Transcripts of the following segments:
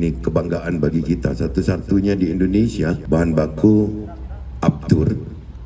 Ini kebanggaan bagi kita, satu-satunya di Indonesia bahan baku Aptur.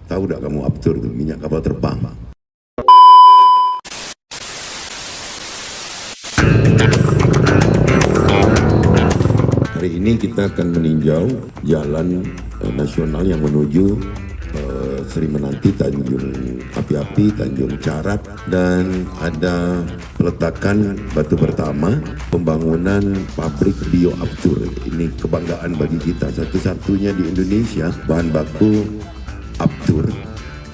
Tahu tak kamu Aptur itu minyak kapal terbang? Hari ini kita akan meninjau jalan nasional yang menuju Sri Menanti, Tanjung Api-Api, Tanjung Carat, dan ada peletakan batu pertama pembangunan pabrik bio Aptur. Ini kebanggaan bagi kita, satu-satunya di Indonesia bahan baku Aptur.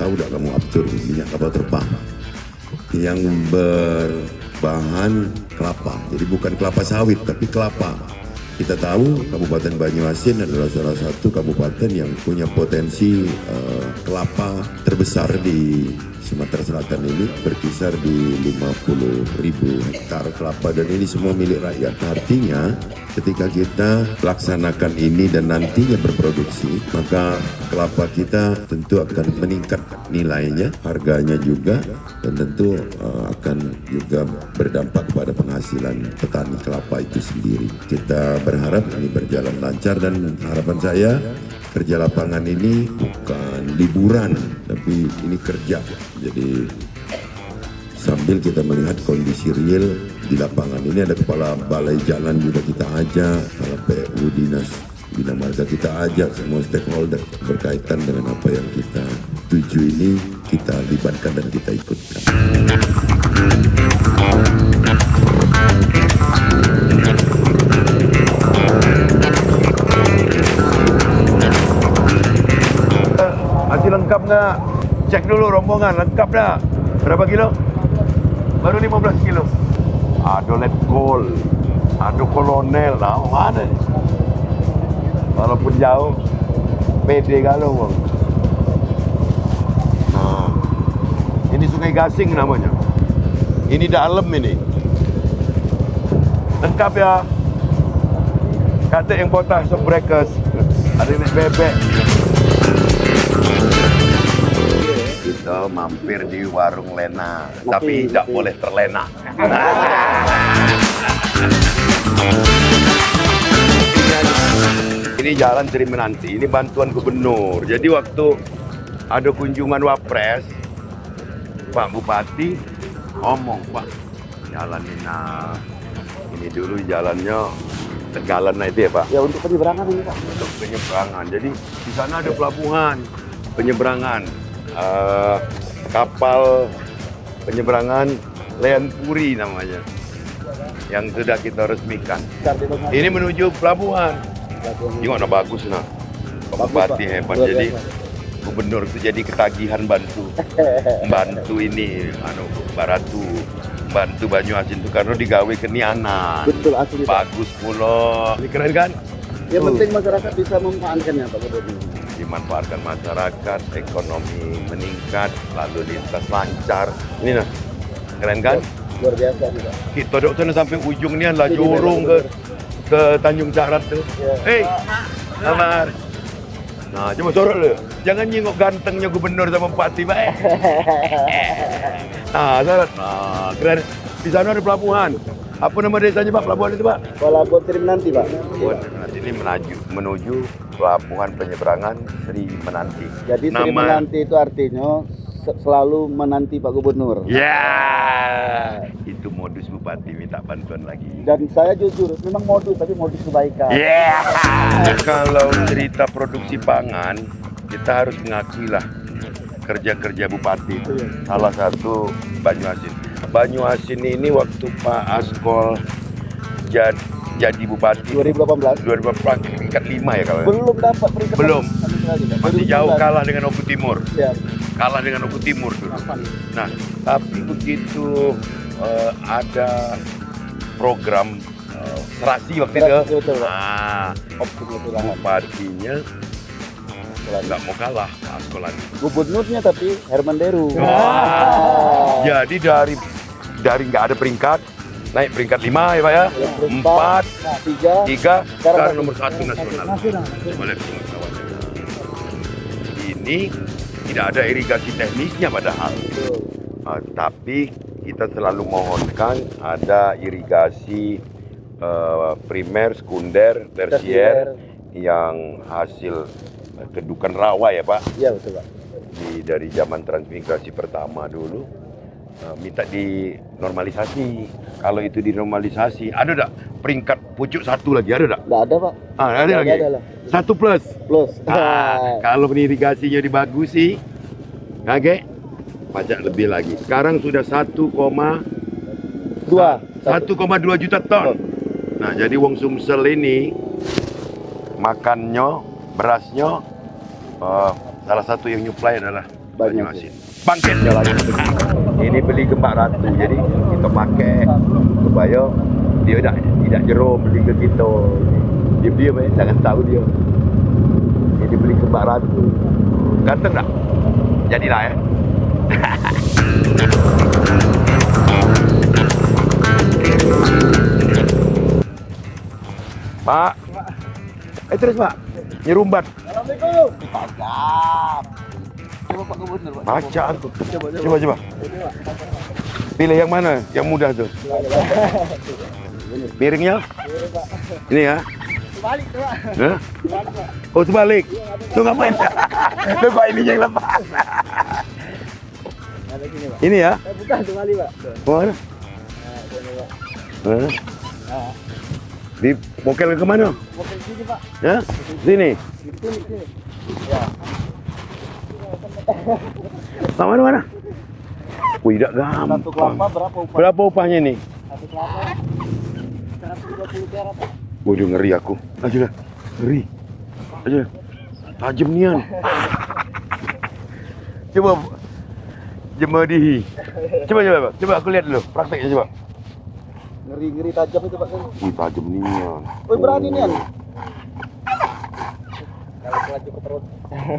Tahu tak kamu Aptur, minyak kapal terbang yang berbahan kelapa, jadi bukan kelapa sawit tapi kelapa. Kita tahu Kabupaten Banyuasin adalah salah satu kabupaten yang punya potensi kelapa terbesar di Sumatera Selatan ini, berkisar di 50.000 hektar kelapa, dan ini semua milik rakyat. Artinya ketika kita laksanakan ini dan nantinya berproduksi, maka kelapa kita tentu akan meningkat nilainya, harganya juga, dan tentu akan juga berdampak kepada penghasilan petani kelapa itu sendiri. Kita berharap ini berjalan lancar, dan harapan saya kerja lapangan ini bukan liburan, tapi ini kerja. Jadi sambil kita melihat kondisi real di lapangan ini, ada kepala balai jalan juga kita ajak, kepala PU, dinas bina marga kita ajak, semua stakeholder berkaitan dengan apa yang kita tuju ini kita libatkan dan kita ikutkan. Masih lengkap nggak? Cek dulu rombongan, lengkap dah. Berapa kilo? Baru 15 kilo. Ada letkol, ada kolonel, nah mana? Walaupun jauh, pede kalau bang. Nah, ini Sungai Gasing namanya. Ini dalam ini. Lengkap ya. Kata yang potas shock breakers. Ada naik bebek. Kita mampir di warung Lena, tapi tidak boleh terlena. Ini jalan Sri Menanti, ini bantuan gubernur. Jadi waktu ada kunjungan Wapres, Pak Bupati ngomong, Pak, jalan ini dulu jalannya Tegalan itu ya Pak? Ya, untuk penyeberangan ini Pak. Untuk penyeberangan. Jadi di sana ada pelabuhan penyeberangan, kapal penyeberangan Leon Puri namanya, yang sudah kita resmikan. Ini menuju pelabuhan. Gimana bagus nah, Pak Bupati hebat. Jadi gubernur itu jadi ketagihan bantu ini, Mbak Ratu, bantu Banyuasin itu karena digawe kenianan. Betul, asli bagus pula. Ini keren kan? Yang penting masyarakat bisa memanfaatkannya Pak Gubernur. Dimanfaatkan masyarakat, ekonomi meningkat, lalu lintas lancar. Ini nah, keren kan? Luar biasa nih Pak. Kita dok sana sampai ujung ni lah jorong ke Tanjung Carat tu. Hei, Amar. Nah, cuma sorot lu. Jangan nyingok gantengnya gubernur sama bupati, Pak. Nah, sorot. Nah, keren. Di sana ada pelabuhan. Apa nama desanya, Pak? Pelabuhan itu, Pak? Pelabuhan Sri Menanti, Pak. Ini menuju pelabuhan penyeberangan Sri Menanti. Jadi Sri Menanti itu artinya selalu menanti Pak Gubernur. Ya, itu modus bupati minta bantuan lagi. Dan saya jujur, memang modus, tapi modus kebaikan. Ya, kalau cerita produksi pangan, kita harus mengakui lah kerja-kerja bupati itu. Salah satu Banyuasin. Banyuasin ini waktu Pak Askol jadi bupati 2018 peringkat 5 ya kalau belum dapat peringkat. Belum. Masih jauh, kalah dengan Oku Timur. Ya. Kalah dengan Oku Timur dulu. Nah, tapi begitu ada program serasi waktu itu, nah, bupatinya nggak mau kalah Pak Askolan. Gubernurnya tapi Herman Deru. Jadi dari nggak ada peringkat, naik peringkat 5 ya Pak ya, 4, 3, sekarang nomor 1 nasional. Boleh tengok kawannya. Ini tidak ada irigasi teknisnya padahal, tapi kita selalu mohonkan ada irigasi primer, sekunder, tersier yang hasil kedukan rawa ya Pak. Iya betul Pak. Dari zaman transmigrasi pertama dulu minta dinormalisasi. Kalau itu dinormalisasi, ada enggak peringkat pucuk 1 lagi, ada enggak? Nggak ada Pak. Ada Nggak lagi. ada lah. 1 plus. Plus. Kalau irigasinya dibagusi, oke, pajak lebih lagi. Sekarang sudah 1,2 juta ton. Nah, jadi wong Sumsel ini makannya, berasnya, salah satu yang nyuplai adalah Banyuasin. Bangkit jalannya. Ini beli Gembak Ratu, jadi kita pakai supaya dia tidak jerom beli ke kita. Dia jangan tahu dia. Ini beli Gembak Ratu. Ganteng tak? Jadilah ya. Pak. Terus Pak. Nyerumbat. Assalamualaikum. Mantap. Coba Pak Gubernur Pak. Baca tuh. Coba. Pilih yang mana? Yang mudah tuh. Miringnya? Ini ya? Balik tuh Pak. Hah? Oh sebalik. Tuh ngapain? Tuh kok ini yang lepas. Ada sini Pak. Ini ya? Bukan kembali Pak. Mana? Nah, sini Pak. Hah? Nah, Di bokel ke mana? mau ke sini Pak. Ya? Sini. Sini. Ya. Pak mana? Wih, tidak gampang. Satu kelapa berapa upah? Berapa upahnya nih? Satu kelapa 120 perak Pak. Waduh, ngeri aku. Aja lah. Ngeri. Aja. Tajam nian. Coba. Jemadihi. Coba aku lihat dulu. Prakteknya coba. Ngeri tajam itu Pak. Wih, tajam nian. Woi berani nih. Kalau laju ke perut.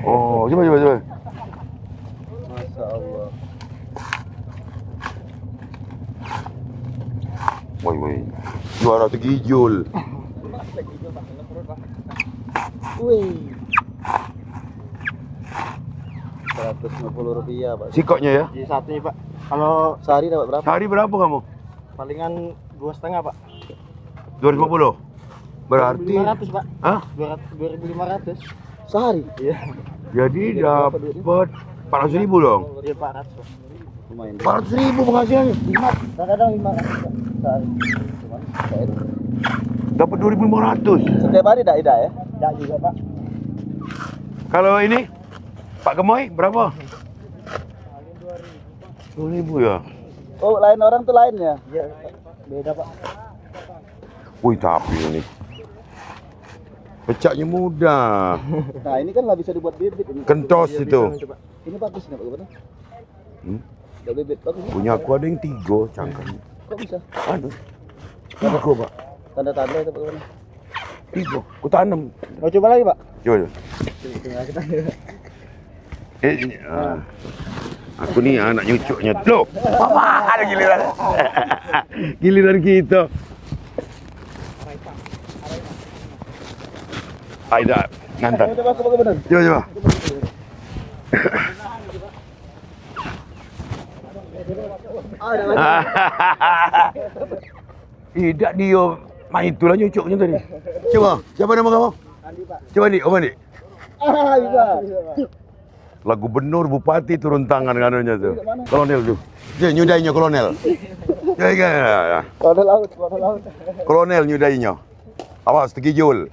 Oh, coba. Masya Allah. Woi. Juara tergijul. Wih. 150 rupiah Pak. Sikoknya ya? Jadi satu nih Pak. Kalau sehari dapat berapa? Sehari berapa kamu? Palingan 2,5 Pak. 250. Berarti 2.500 Pak. hah? 2.500 sehari. Iya. Jadi dapat 400.000 dong. Iya 400 Pak. Lumayan. 400.000 penghasilannya. Kadang 500 Pak. Sehari. Cuman saya Dapat 2.500. setiap hari tidak ya? Tidak juga Pak. Kalau ini Pak Gemoy berapa? 2.000 ya. Oh, lain orang tuh lainnya. Iya, beda Pak. Wih, tapi ini pecahnya mudah. Nah, ini kan nggak bisa dibuat bibit ini. Kentos Iya, itu. bisa, coba. Ini bagus nih Pak Gubernur. Hmm? Udah bibit bagus. Punya aku ada yang 3 cangkang. Kok bisa? Ada. 3 Pak. Tanda-tanda itu Pak Gubernur. 3. Aku tanam. Mau coba lagi Pak? Coba. Aku nih anak nyucuknya. Loh, mama ada giliran. Giliran kita. Aida, ngantar. Coba Pak Gubernur. Coba. Ada lagi. Tidak dia main itulah nyucuknya tadi. Coba, siapa nama kamu? Andi Pak. Coba nih, Om Andi. Bisa. Lah gubernur, bupati turun tangan kanunya tuh. Kolonel tuh. Dia nyudainya kolonel. Ya. Kolonel laut. Kolonel nyudainya. Awas tergijul.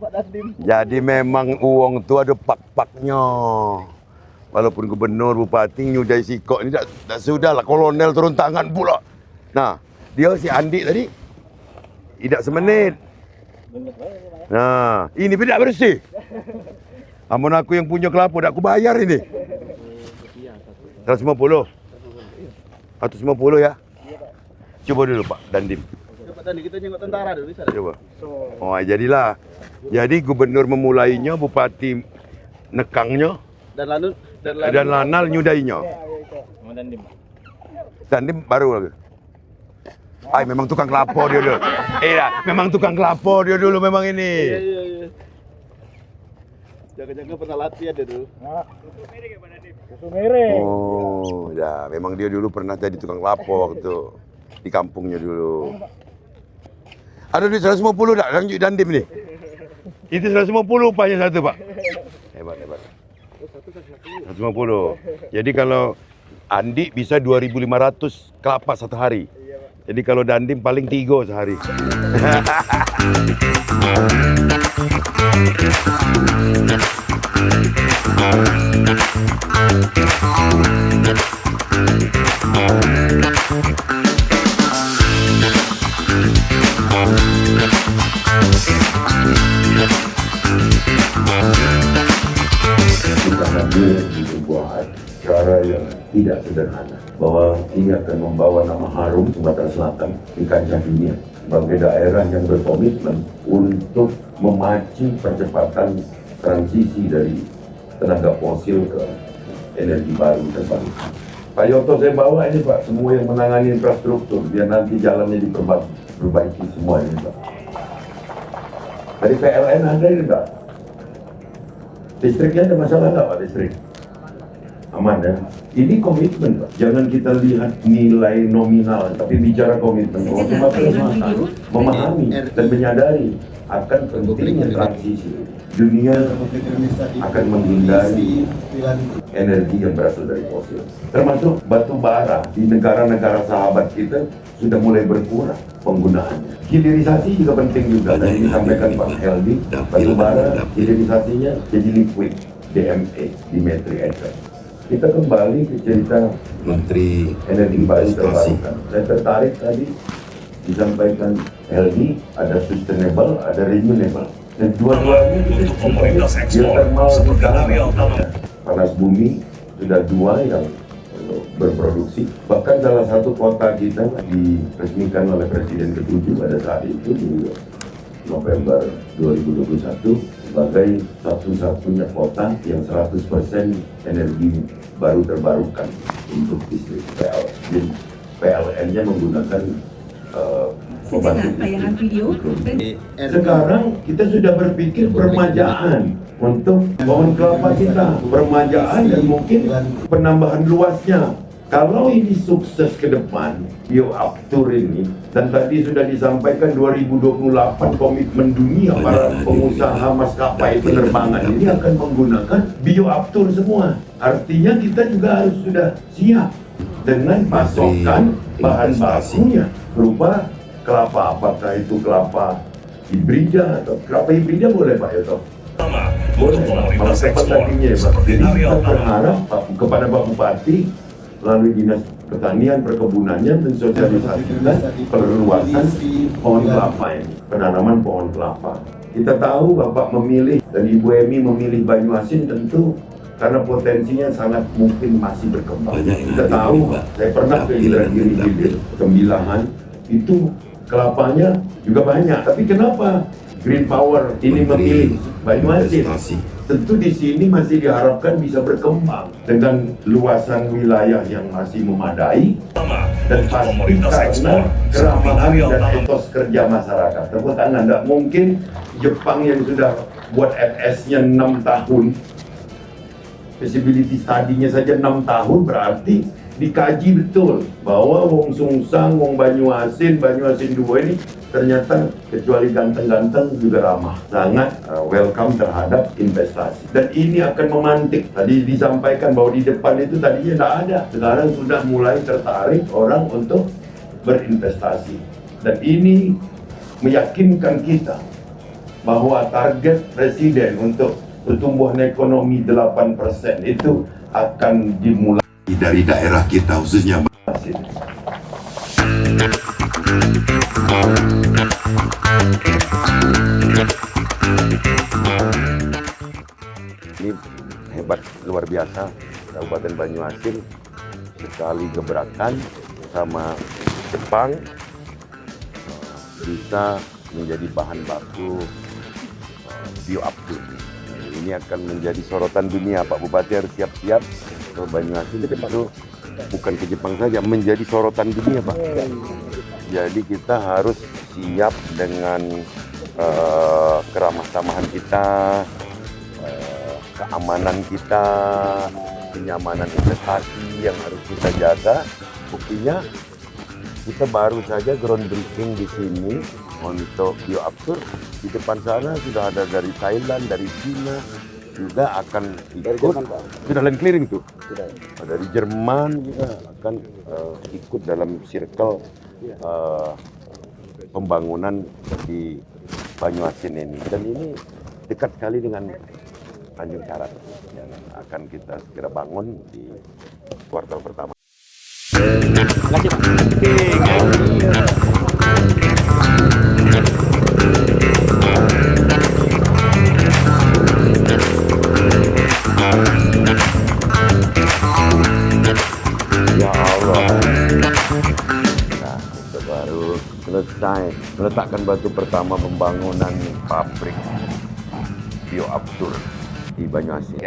Pak Dandim. Jadi memang uang tu ada pak-paknya. Walaupun gubernur, bupati nyudai sikok ini tak sudah lah kolonel turun tangan pula. Nah, dia si Andi tadi tidak semenit. Nah, ini tidak bersih. Amun aku yang punya kelapa, tak aku bayar ini. 150. 150 ya. Coba dulu Pak Dandim. Coba tadi kita nengok tentara dulu bisa. Coba. Oh, jadilah. Jadi gubernur memulainya, bupati nekangnya, dan lanal nyudainya. Dandim baru lagi. Ay, memang tukang kelapa dia dulu. Memang tukang kelapa dia dulu memang ini. Jaga-jaga pernah latihan dia dulu. Oh, ya memang dia dulu pernah jadi tukang lapo waktu di kampungnya dulu. Ada duit 150 tak? Lanjut Dandim nih. Itu 150 upahnya satu, Pak. Hebat. 150. Jadi kalau Andi bisa 2.500 kelapa satu hari. Jadi kalau Dandim paling 3 sehari. Kita ambil di sebuah cara yang tidak sederhana, bahwa ini akan membawa nama harum Sumatera Selatan di kancah dunia sebagai daerah yang berkomitmen untuk memacu percepatan transisi dari tenaga fosil ke energi baru terbarukan. Pak Yoto saya bawa ini Pak, semua yang menangani infrastruktur biar nanti jalannya diperbaiki semua ini Pak. Dari PLN ada ini Pak. Listriknya ada masalah nggak Pak listrik? Aman ya? Ini komitmen Pak. Jangan kita lihat nilai nominal, tapi bicara komitmen. Bahwa Sumatera Selatan memahami dan menyadari akan pentingnya transisi. Dunia akan menghindari energi yang berasal dari fosil. Termasuk batu bara di negara-negara sahabat kita sudah mulai berkurang penggunaannya. Hilirisasi juga penting juga. Tadi disampaikan Pak Heldi, batu bara hilirisasinya jadi liquid, DME, dimetri ether. Kita kembali ke cerita Menteri energi baru terbarukan. Saya tertarik tadi disampaikan Heldi, ada sustainable, ada renewable. Dan dua-duanya itu geothermal panas bumi sudah 2 yang berproduksi. Bahkan salah satu kota kita diresmikan oleh Presiden ke-7 pada saat itu di November 2021 sebagai satu-satunya kota yang 100% energi baru terbarukan untuk listrik PLN. PLN-nya menggunakan tayangan video. Sekarang kita sudah berpikir permajaan untuk pohon kelapa kita, permajaan dan mungkin penambahan luasnya. Kalau ini sukses ke depan, bioaftur ini, dan tadi sudah disampaikan 2028 komitmen dunia para pengusaha maskapai penerbangan ini akan menggunakan bioaftur semua. Artinya kita juga harus sudah siap dengan pasokan bahan bakunya berupa kelapa, apakah itu kelapa hibrida atau kelapa hibrida boleh Pak Yoto? Boleh Pak, malah tepat tadinya ya Pak. Jadi kita berharap kepada Pak Bupati melalui Dinas Pertanian Perkebunannya mensosialisasikan perluasan pohon kelapa ini, penanaman pohon kelapa. Kita tahu Bapak memilih dan Ibu Emi memilih Banyuasin tentu karena potensinya sangat mungkin masih berkembang. Kita tahu, saya pernah ke Indragiri Hilir, Tembilahan, itu kelapanya juga banyak. Tapi kenapa Green Power ini memilih Banyuasin? Tentu di sini masih diharapkan bisa berkembang dengan luasan wilayah yang masih memadai dan pasti karena keramahan dan etos kerja masyarakat. Tepuk tangan, tidak mungkin Jepang yang sudah buat FS-nya 6 tahun, feasibility study-nya saja 6 tahun, berarti dikaji betul bahwa Wong Sungsang, Wong Banyuasin 2 ini ternyata kecuali ganteng-ganteng juga ramah, sangat welcome terhadap investasi. Dan ini akan memantik, tadi disampaikan bahwa di depan itu tadinya tidak ada, sekarang sudah mulai tertarik orang untuk berinvestasi. Dan ini meyakinkan kita bahwa target Presiden untuk pertumbuhan ekonomi 8% itu akan dimulai dari daerah kita, khususnya Banyuasin. Ini hebat, luar biasa. Kabupaten Banyuasin sekali gebrakan bersama Jepang bisa menjadi bahan baku bioaftur. Ini akan menjadi sorotan dunia. Pak Bupati harus siap-siap. Banyuasin itu bukan ke Jepang saja, menjadi sorotan dunia Pak. Jadi kita harus siap dengan keramah tamahan kita, keamanan kita, kenyamanan investasi yang harus kita jaga. Buktinya kita baru saja groundbreaking di sini untuk bioaftur. Di depan sana sudah ada dari Thailand, dari China juga akan Dari ikut. Jerman, Pak. Sudah land clearing tuh. Sudah. Dari Jerman juga akan ikut dalam circle pembangunan di Banyuasin ini. Dan ini dekat sekali dengan Tanjung Karat yang akan kita segera bangun di kuartal pertama. Terima kasih, Pak. Ya Allah. Nah, kita baru selesai meletakkan batu pertama pembangunan pabrik bioaftur di Banyuasin.